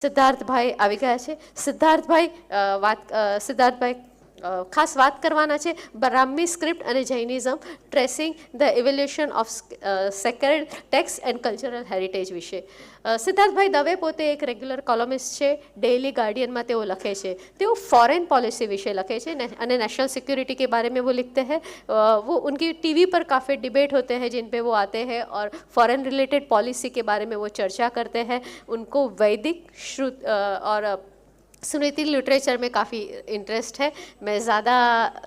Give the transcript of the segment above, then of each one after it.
સિદ્ધાર્થભાઈ આવી ગયા છે. સિદ્ધાર્થભાઈ ખાસ વાત કરવાના છે બ્રાહ્મી સ્ક્રિપ્ટ અને Jainism tracing the evolution of sacred text and cultural heritage વિશે. સિદ્ધાર્થભાઈ દવે પોતે એક રેગ્યુલર કોલમિસ્ટ છે, डेली गार्डियन में तेओ लखे छे. तेओ फॉरेन पॉलिसी विषय लखे छे અને नेशनल सिक्योरिटी के बारे में वो लिखते हैं. वो उनकी टीवी पर काफ़ी डिबेट होते हैं जिन पे वो आते हैं और फॉरेन रिलेटेड पॉलिसी के बारे में वो चर्चा करते हैं. उनको वैदिक श्रुत और स्मृति लिटरेचर में काफ़ी इंटरेस्ट है. मैं ज़्यादा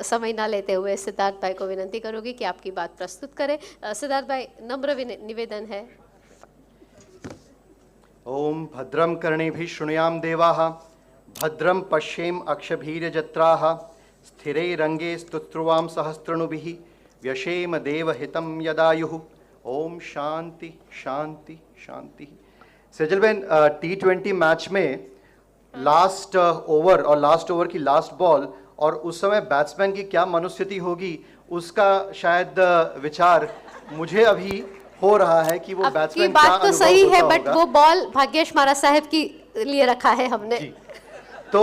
समय ना लेते हुए सिद्धार्थ भाई को विनती करूँगी कि आपकी बात प्रस्तुत करें. सिद्धार्थ भाई, नम्र निवेदन है. ओम भद्रम कर्णेभिः शृणुयाम देवाः भद्रम पश्येम अक्षभीर्यजत्राः स्थिरैरङ्गे स्तुत्रुवां सहस्रणुभिः व्यशेम देवहितं यदायुः. ओम शांति शांति शांति. सेजलबेन, T20 मैच में लास्ट ओवर की लास्ट बॉल और उस समय बैट्समैन की क्या मनोस्थिति होगी उसका शायद विचार मुझे अभी हो रहा है कि वो बैट्समैन क्या बात तो सही है, बट वो बॉल भाग्येश मारा साहब की लिए रखा है हमने. तो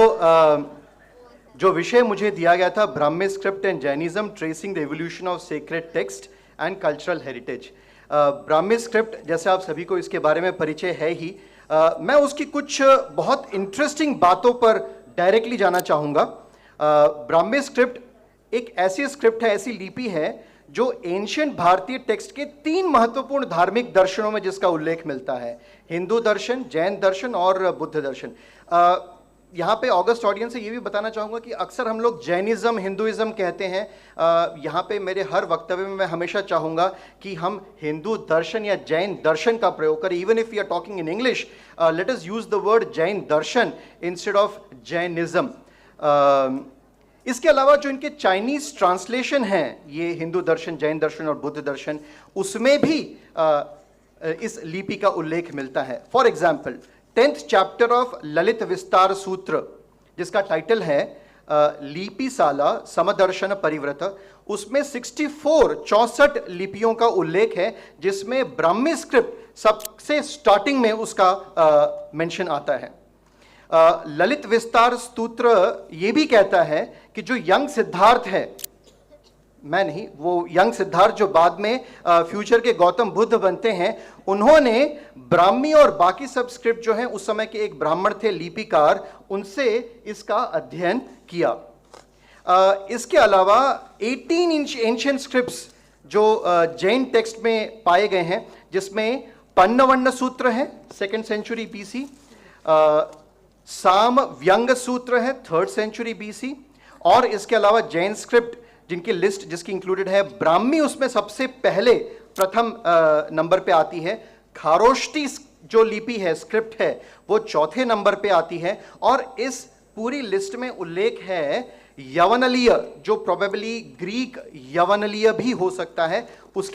जो विषय मुझे दिया गया था, Brahmi script and Jainism tracing the evolution of sacred text and cultural heritage. Brahmi script, जैसे आप सभी को इसके बारे में परिचय है ही, मैं उसकी कुछ बहुत इंटरेस्टिंग बातों पर डायरेक्टली जाना चाहूँगा. ब्राह्मी स्क्रिप्ट एक ऐसी स्क्रिप्ट है, ऐसी लिपि है जो एंशियंट भारतीय टेक्स्ट के 3 महत्वपूर्ण धार्मिक दर्शनों में जिसका उल्लेख मिलता है: हिंदू दर्शन, जैन दर्शन और बुद्ध दर्शन. यहाँ पे ऑगस्ट ऑडियंस से ये भी बताना चाहूँगा कि अक्सर हम लोग जैनिज्म, हिंदुइज्म कहते हैं. यहाँ पे मेरे हर वक्तव्य में मैं हमेशा चाहूँगा कि हम हिंदू दर्शन या जैन दर्शन का प्रयोग करें. Even if we are talking in English, let us use the word Jain darshan instead of Jainism. इसके अलावा जो इनके चाइनीज ट्रांसलेशन हैं, ये हिंदू दर्शन, जैन दर्शन और बुद्ध दर्शन, उसमें भी इस लिपि का उल्लेख मिलता है. For example, 10th chapter of Lalit विस्तार सूत्र, जिसका टाइटल है लिपिसाला समदर्शन परिव्रत, उसमें 64 लिपियों का उल्लेख है, जिसमें ब्राह्मी स्क्रिप्ट सबसे स्टार्टिंग में उसका मेंशन आता है. ललित विस्तार स्तोत्र ये भी कहता है कि जो यंग सिद्धार्थ है, मैं नहीं, वो यंग सिद्धार्थ जो बाद में फ्यूचर के गौतम बुद्ध बनते हैं, उन्होंने ब्राह्मी और बाकी सब स्क्रिप्ट जो हैं, उस समय के एक ब्राह्मण थे, लिपिकार, उनसे इसका अध्ययन किया. इसके अलावा 18 इंच एंशिएंट स्क्रिप्ट्स जो जैन टेक्स्ट में पाए गए हैं, जिसमें पन्नवर्ण सूत्र है 2nd सेंचुरी BC, साम व्यंग सूत्र है 3rd सेंचुरी BC, और इसके अलावा जैन स्क्रिप्ट जिनकी लिस्ट जिसकी इंक्लूडेड है, ब्राह्मी उसमें सबसे पहले प्रथम नंबर पे आती है. खारोष्टी जो लिपि है, स्क्रिप्ट है, वो 4थे नंबर पे आती है. और इस पूरी लिस्ट में उल्लेख है यवनलीय, जो प्रोबेबली ग्रीक यवनलीय भी हो सकता है,